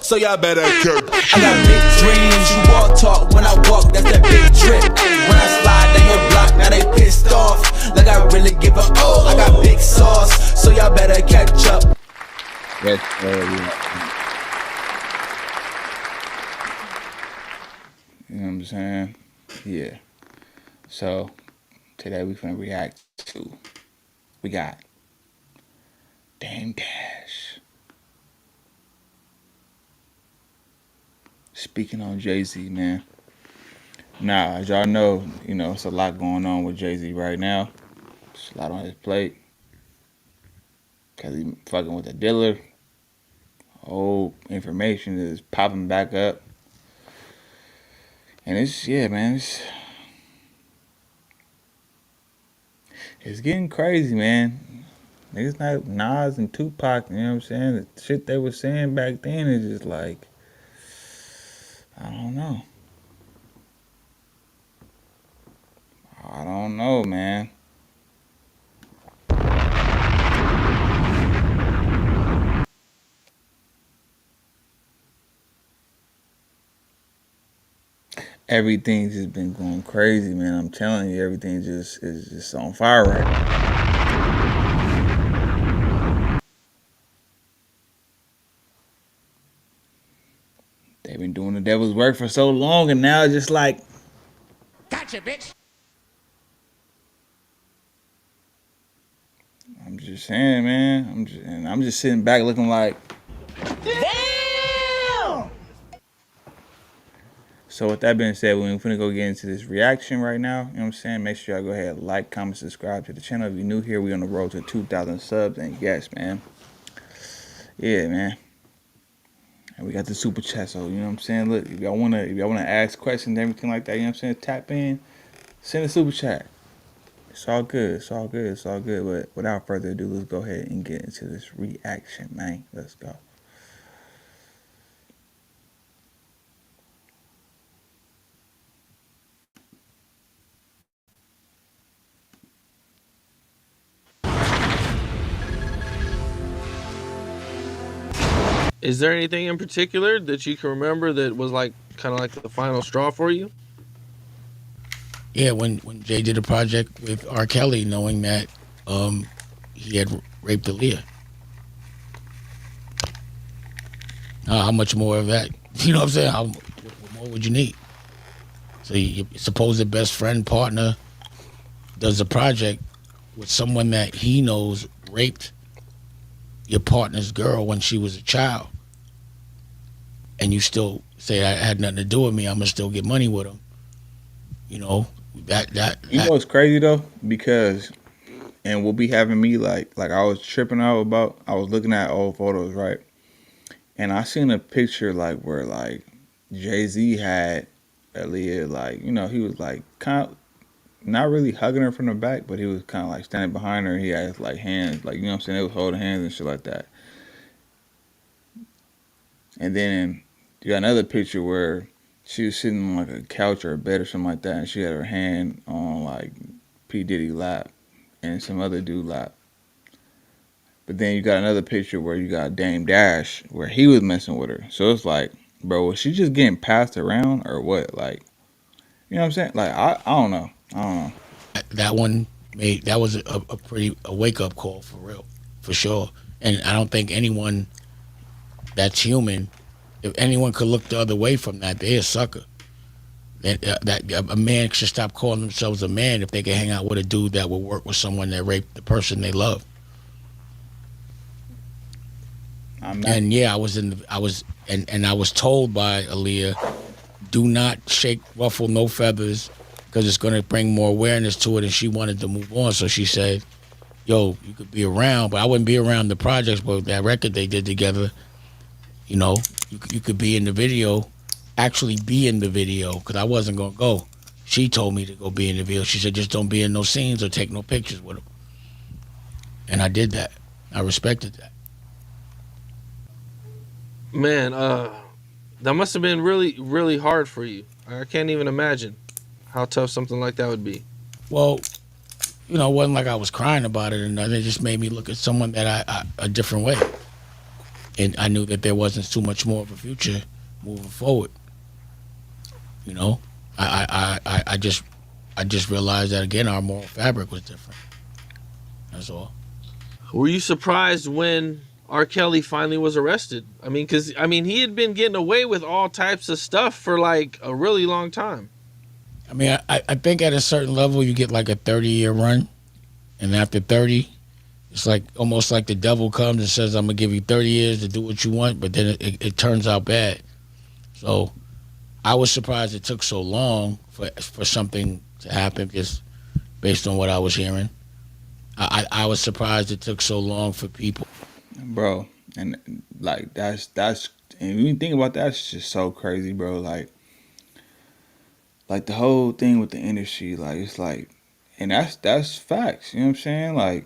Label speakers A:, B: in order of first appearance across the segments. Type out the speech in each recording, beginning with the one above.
A: so y'all better curb.
B: I got big dreams, you walk talk, when I walk, that's that big drip. When I slide down your block, now they pissed off, like I really give a oh. I got big sauce, so y'all better catch up.
C: Yes, you know what I'm saying? Yeah. So today we finna react to, we got Dame Dash speaking on Jay-Z, man. Now, as y'all know, you know, it's a lot going on with Jay-Z right now. It's a lot on his plate. Cause he fucking with the dealer. Old information is popping back up. And it's, yeah, man, it's getting crazy, man. Niggas like Nas and Tupac, you know what I'm saying? The shit they were saying back then is just like, I don't know. I don't know, man. Everything's just been going crazy, man. I'm telling you, everything is just on fire right now. They've been doing the devil's work for so long, and now it's just like,
D: gotcha, bitch.
C: I'm just saying, man. I'm just sitting back looking like,
D: Damn!
C: So with that being said, we're finna go get into this reaction right now. You know what I'm saying? Make sure y'all go ahead and like, comment, subscribe to the channel. If you're new here, we on the road to 2,000 subs. And yes, man. Yeah, man. And we got the super chat, so you know what I'm saying? Look, if y'all wanna ask questions and everything like that, you know what I'm saying? Tap in, send a super chat. It's all good, it's all good, it's all good. But without further ado, let's go ahead and get into this reaction, man. Let's go.
E: Is there anything in particular that you can remember that was like kind of like the final straw for you?
F: Yeah, when Jay did a project with R. Kelly, knowing that he had raped Aaliyah. How much more of that? You know what I'm saying? What more would you need? So your supposed best friend, partner, does a project with someone that he knows raped your partner's girl when she was a child, and you still say, I had nothing to do with me, I'm gonna still get money with him. You know, that
C: you know what's crazy though? Because, and will be having me like I was tripping out about, I was looking at old photos, right? And I seen a picture like where like Jay-Z had Aaliyah, like, you know, he was like kind of not really hugging her from the back, but he was kind of like standing behind her. He had his like hands, like, you know what I'm saying? They was holding hands and shit like that. And then you got another picture where she was sitting on like a couch or a bed or something like that, and she had her hand on like P. Diddy lap and some other dude lap. But then you got another picture where you got Dame Dash where he was messing with her. So it's like, bro, was she just getting passed around or what? Like, you know what I'm saying? Like, I don't know. I don't know.
F: That one that was a wake up call for real, for sure. And I don't think anyone that's human, if anyone could look the other way from that, they're a sucker. That a man should stop calling themselves a man if they can hang out with a dude that will work with someone that raped the person they love. And yeah, I was told by Aaliyah, do not shake, ruffle no feathers, because it's going to bring more awareness to it, and she wanted to move on. So she said, yo, you could be around, but I wouldn't be around the projects, but that record they did together, you know, you could be in the video, actually be in the video, because I wasn't going to go. She told me to go be in the video. She said, just don't be in no scenes or take no pictures with them. And I did that. I respected that.
E: Man, that must have been really, really hard for you. I can't even imagine how tough something like that would be.
F: Well, you know, it wasn't like I was crying about it, and it just made me look at someone that a different way. and I knew that there wasn't too much more of a future moving forward. You know, I just realized that again, our moral fabric was different. That's all.
E: Were you surprised when R. Kelly finally was arrested? I mean, because he had been getting away with all types of stuff for like a really long time.
F: I mean, I think at a certain level you get like a 30-year run, and after 30, it's like almost like the devil comes and says, "I'm gonna give you 30 years to do what you want," but then it turns out bad. So I was surprised it took so long for something to happen, just based on what I was hearing. I was surprised it took so long for people.
C: Bro, and like that's and when you think about that, it's just so crazy, bro. Like the whole thing with the industry, like it's like, and that's facts. You know what I'm saying? Like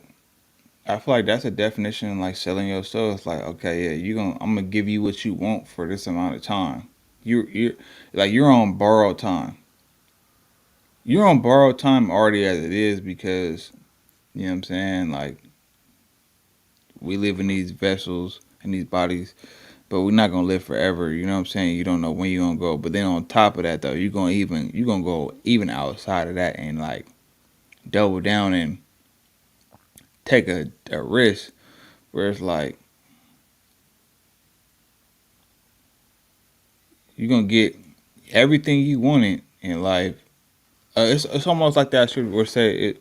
C: I feel like that's a definition of like selling your soul. It's like, okay, yeah, I'm gonna give you what you want for this amount of time. You're like you're on borrowed time. You're on borrowed time already as it is because you know what I'm saying. Like we live in these vessels and these bodies, but we're not gonna live forever. You know what I'm saying? You don't know when you're gonna go. But then on top of that, though, you're gonna go even outside of that and like double down and take a risk where it's like you're gonna get everything you wanted in life. It's almost like that shit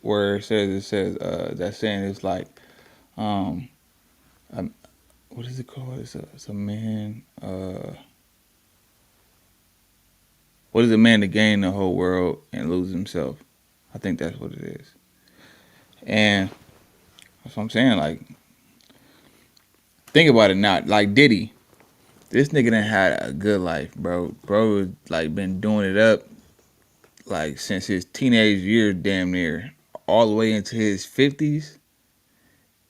C: where it says that saying is like um, um what is it called? It's a man. What is a man to gain the whole world and lose himself? I think that's what it is. And that's what I'm saying. Like, think about it now. Like Diddy, this nigga done had a good life, bro. Bro, like been doing it up like since his teenage years, damn near, all the way into his 50s,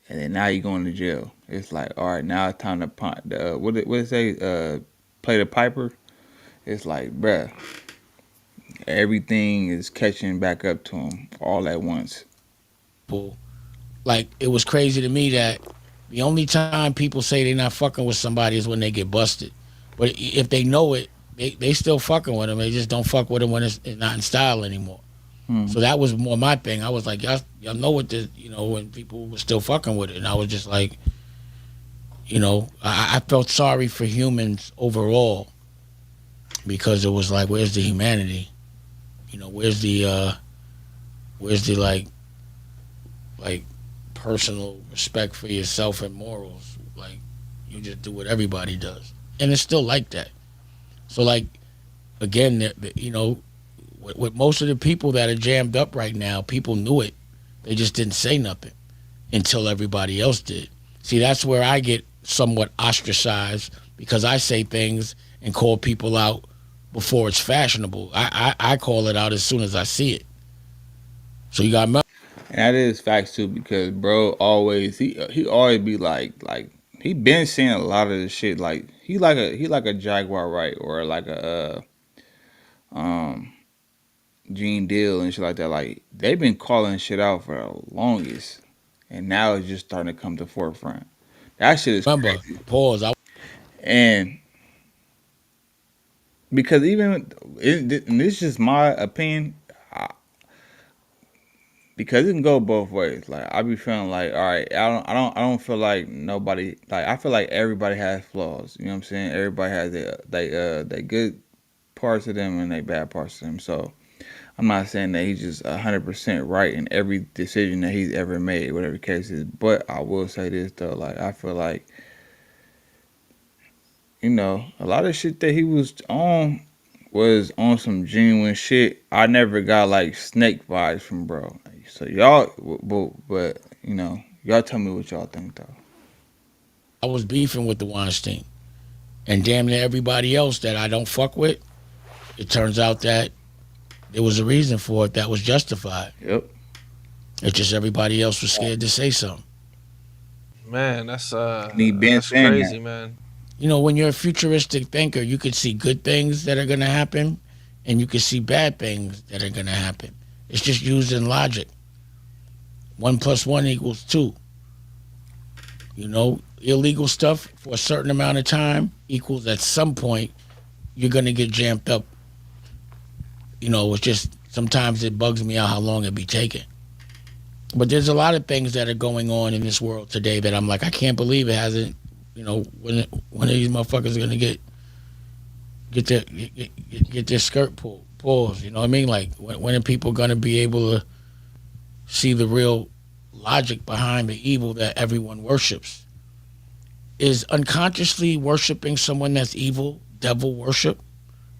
C: and then now he going to jail. It's like, all right, now it's time to what it say? Play the piper. It's like, bruh, everything is catching back up to him all at once.
F: Like, it was crazy to me that the only time people say they're not fucking with somebody is when they get busted. But if they know it, they still fucking with them. They just don't fuck with them when it's not in style anymore. So that was more my thing. I was like, y'all know what this, when people were still fucking with it. And I was just like, I felt sorry for humans overall because it was like, where's the humanity? Where's the like personal respect for yourself and morals? Like, you just do what everybody does. And it's still like that. So, like, again, with most of the people that are jammed up right now, people knew it. They just didn't say nothing until everybody else did. See, that's where I get somewhat ostracized because I say things and call people out before it's fashionable. I call it out as soon as I see it. So you got.
C: And that is facts too, because bro always he always be like he been saying a lot of this shit. Like he like a Jaguar, right, or like a Gene Deal and shit like that. Like they've been calling shit out for the longest, and now it's just starting to come to forefront. That shit is crazy.
F: Pause.
C: And because even and this is just my opinion. Because it can go both ways. Like I be feeling like, all right, I don't feel like nobody, like I feel like everybody has flaws. You know what I'm saying? Everybody has they good parts of them and they bad parts of them. So I'm not saying that he's just 100% right in every decision that he's ever made, whatever the case is. But I will say this though, like I feel like, a lot of shit that he was on some genuine shit. I never got like snake vibes from bro. So y'all, but y'all tell me what y'all think though.
F: I was beefing with the Weinstein, and damn near everybody else that I don't fuck with. It turns out that there was a reason for it that was justified.
C: Yep.
F: It's just everybody else was scared to say something.
E: Man, that's
C: that's
E: crazy, man.
F: When you're a futuristic thinker, you could see good things that are going to happen, and you could see bad things that are going to happen. It's just using logic. 1 + 1 = 2. illegal stuff for a certain amount of time equals at some point you're gonna get jammed up. It's just sometimes it bugs me out how long it be taking. But there's a lot of things that are going on in this world today that I'm like, I can't believe it hasn't. When of these motherfuckers are gonna get their skirt pulls. You know what I mean? Like when are people gonna be able to see the real logic behind the evil that everyone worships? Is unconsciously worshiping someone that's evil devil worship?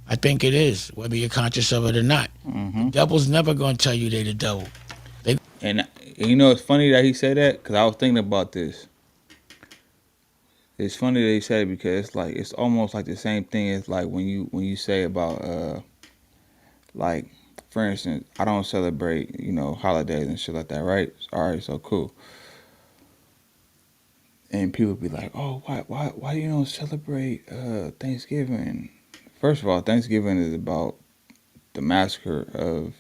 F: I think it is, whether you're conscious of it or not. The devil's never going to tell you they're the devil.
C: And it's funny that he said that, because I was thinking about this. It's funny that he said it because it's almost like the same thing as like when you say about like, for instance, I don't celebrate holidays and shit like that, right? All right, so cool. And people be like, oh, why you don't celebrate Thanksgiving? First of all, Thanksgiving is about the massacre of,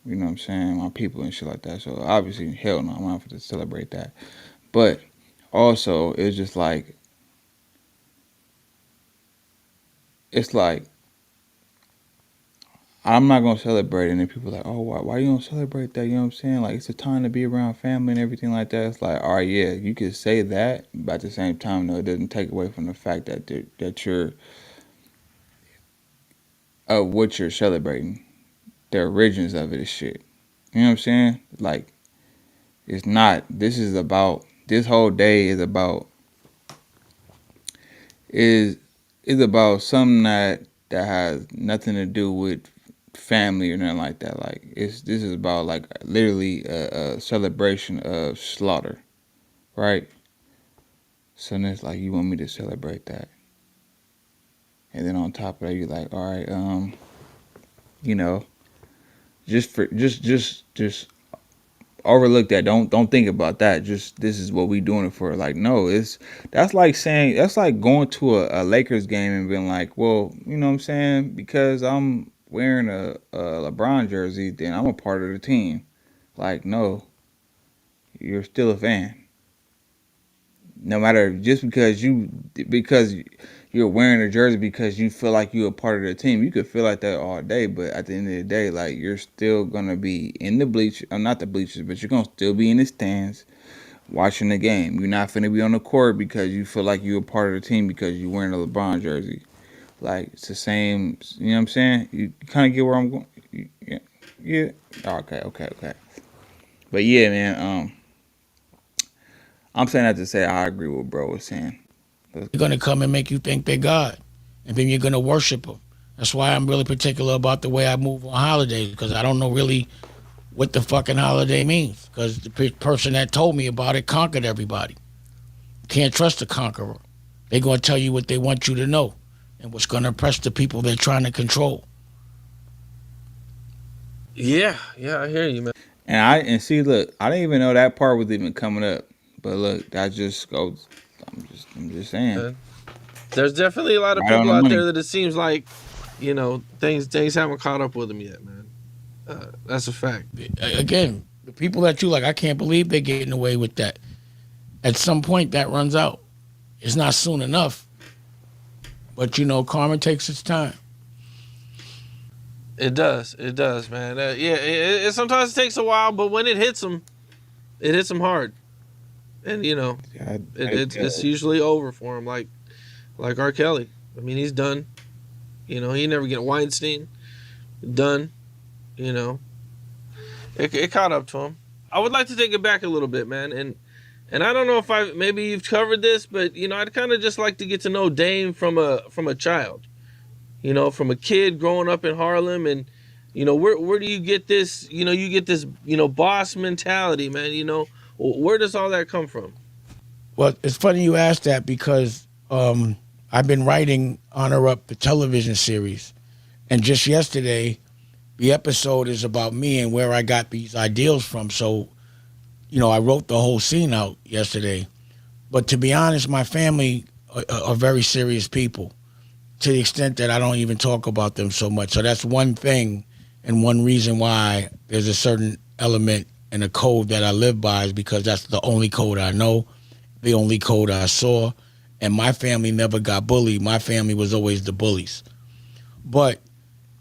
C: what I'm saying, my people and shit like that. So obviously, hell no, I'm not going to celebrate that. But also, it's just like, I'm not going to celebrate it. And then people are like, oh, why you don't celebrate that? You know what I'm saying? Like, it's a time to be around family and everything like that. It's like, all right, yeah, you could say that. But at the same time, no, it doesn't take away from the fact that you're what you're celebrating. The origins of it is shit. You know what I'm saying? Like, it's not. This whole day is about something that has nothing to do with family or nothing like that. Like, this is about like literally a celebration of slaughter, right? So then it's like, you want me to celebrate that, and then on top of that, you're like, all right, just overlook that. Don't think about that. Just, this is what we doing it for. Like, no, that's like going to a Lakers game and being like, well, you know what I'm saying, because I'm wearing a LeBron jersey, then I'm a part of the team. Like, no, you're still a fan. No matter, just because you're wearing a jersey because you feel like you're a part of the team. You could feel like that all day, but at the end of the day, like, you're still gonna be in the bleachers, not the bleachers, but you're gonna still be in the stands watching the game. You're not finna be on the court because you feel like you're a part of the team because you're wearing a LeBron jersey. Like, it's the same, you know what I'm saying? You kind of get where I'm going. Yeah. Okay. But yeah, man, I'm saying that to say I agree with what bro was saying.
F: They're going to come and make you think they're God. And then you're going to worship them. That's why I'm really particular about the way I move on holidays, because I don't know really what the fucking holiday means. Because the person that told me about it conquered everybody. Can't trust a conqueror. They're going to tell you what they want you to know and what's going to impress the people they're trying to control.
E: Yeah, I hear you, man.
C: And see, look, I didn't even know that part was even coming up. But look, that just goes. I'm just saying.
E: There's definitely a lot of people out there that it seems like, things haven't caught up with them yet, man. That's a fact.
F: Again, the people that you like, I can't believe they're getting away with that. At some point, that runs out. It's not soon enough. But, karma takes its time.
E: It does, man. It sometimes it takes a while, but when it hits them hard. And it's usually over for him, like R. Kelly. I mean, he's done. He never get Weinstein. Done. It caught up to him. I would like to take it back a little bit, man. And I don't know if maybe you've covered this, but I'd kind of just like to get to know Dame from a child. From a kid growing up in Harlem, and where do you get this? You get this boss mentality, man. Where does all that come from?
F: Well, it's funny you asked that because I've been writing Honor Up, the television series. And just yesterday, the episode is about me and where I got these ideals from. So, I wrote the whole scene out yesterday. But to be honest, my family are very serious people, to the extent that I don't even talk about them so much. So that's one thing and one reason why there's a certain element and a code that I live by, is because that's the only code I know. the only code I saw. And my family never got bullied. My family was always the bullies. But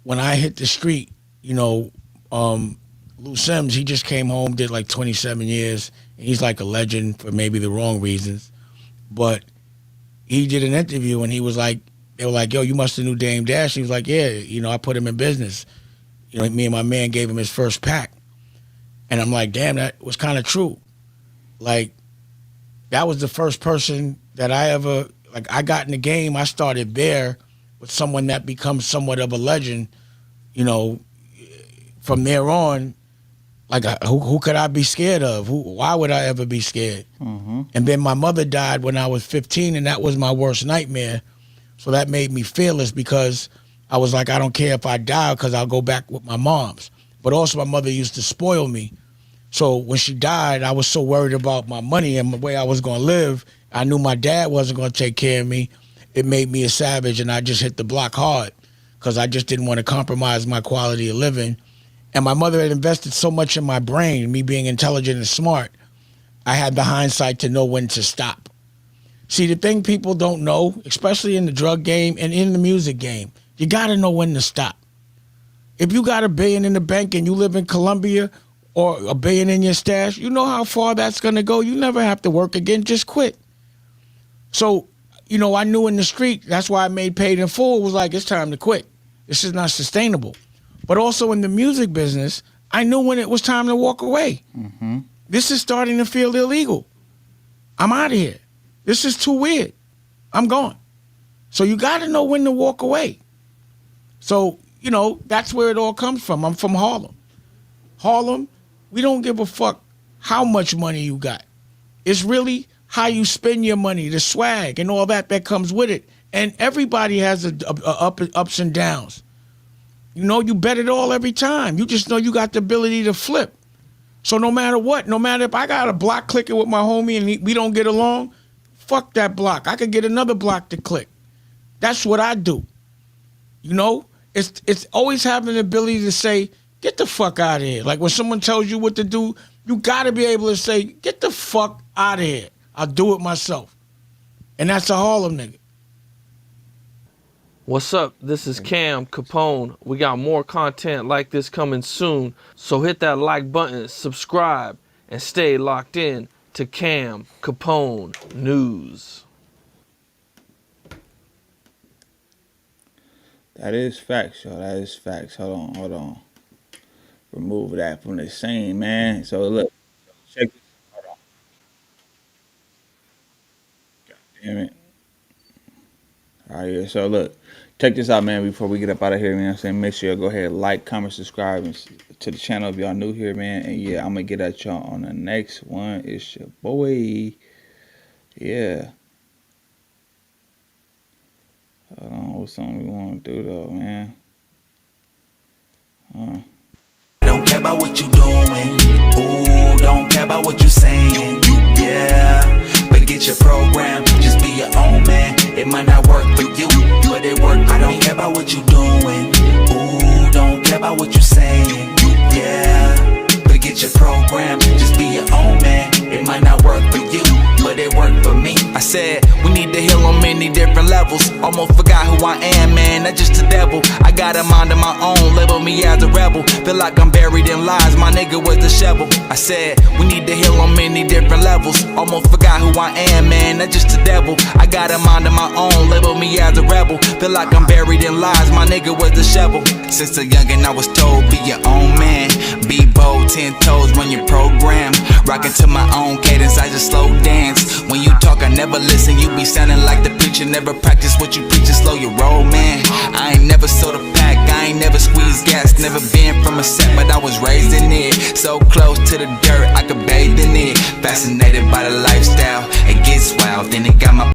F: when I hit the street, you know, Lou Sims, he just came home, did like 27 years. He's like a legend for maybe the wrong reasons. But he did an interview and he was like, they were like, yo, you must have knew Dame Dash. He was like, yeah, you know, I put him in business. You know, me and my man gave him his first pack. And I'm like, damn, that was kind of true. Like, that was the first person that I ever, like, I got in the game. I started there with someone that becomes somewhat of a legend. You know, from there on, like, who could I be scared of? Why would I ever be scared? Mm-hmm. And then my mother died when I was 15, and that was my worst nightmare. So that made me fearless because I was like, I don't care if I die because I'll go back with my mom's. But also my mother used to spoil me. So when she died, I was so worried about my money and the way I was going to live. I knew my dad wasn't going to take care of me. It made me a savage, and I just hit the block hard because I just didn't want to compromise my quality of living. And my mother had invested so much in my brain, me being intelligent and smart, I had the hindsight to know when to stop. See, the thing people don't know, especially in the drug game and in the music game, you got to know when to stop. If you got $1 billion in the bank and you live in Colombia or $1 billion in your stash, you know how far that's going to go. You never have to work again. Just quit. So, you know, I knew in the street, that's why I made Paid in Full. It was like, it's time to quit. This is not sustainable. But also in the music business, I knew when it was time to walk away. Mm-hmm. This is starting to feel illegal. I'm out of here. This is too weird. I'm gone. So you got to know when to walk away. So, you know, that's where it all comes from. I'm from Harlem. Harlem, we don't give a fuck how much money you got. It's really how you spend your money, the swag and all that comes with it. And everybody has ups and downs. You know, you bet it all every time. You just know you got the ability to flip. So no matter what, no matter if I got a block clicking with my homie and we don't get along, fuck that block. I could get another block to click. That's what I do. You know, it's always having the ability to say, get the fuck out of here. Like when someone tells you what to do, you got to be able to say, get the fuck out of here. I'll do it myself. And that's a Harlem nigga.
E: What's up? This is Cam Capone. We got more content like this coming soon. So hit that like button, subscribe, and stay locked in to Cam Capone News.
C: That is facts, yo. That is facts. Hold on. Remove that from the scene, man. So look, check this. Hold on. God damn it. All right, yeah. So look, check this out, man. Before we get up out of here, man, I'm saying make sure you go ahead, like, comment, subscribe to the channel if y'all new here, man. And yeah, I'm gonna get at y'all on the next one. It's your boy. Yeah. Hold on, what's something we want to do though, man?
B: Don't care about what you doing. Ooh, don't care about what you saying. Yeah, but get your program. Just be your own man. It might not work for you, but it work. I don't care about what you doing. Ooh, don't care about what you saying. Yeah, but get your program. Just be your own man. It might not work for you, but it worked for me. I said we need to heal on many different levels. Almost forgot who I am, man. That's just the devil. I got a mind of my own. Label me as a rebel. Feel like I'm buried in lies. My nigga was the shovel. I said we need to heal on many different levels. Almost forgot who I am, man. That's just the devil. I got a mind of my own. Label me as a rebel. Feel like I'm buried in lies. My nigga was the shovel. Since a youngin' I was told be your own man. Be bold, 10 toes, run your program. Rockin' to my own cadence, I just slow dance. When you talk, I never listen. You be sounding like the preacher. Never practice what you preach and slow your roll, man. I ain't never sold a pack, I ain't never squeezed gas. Never been from a set, but I was raised in it. So close to the dirt, I could bathe in it. Fascinated by the lifestyle, it gets wild. Then it got my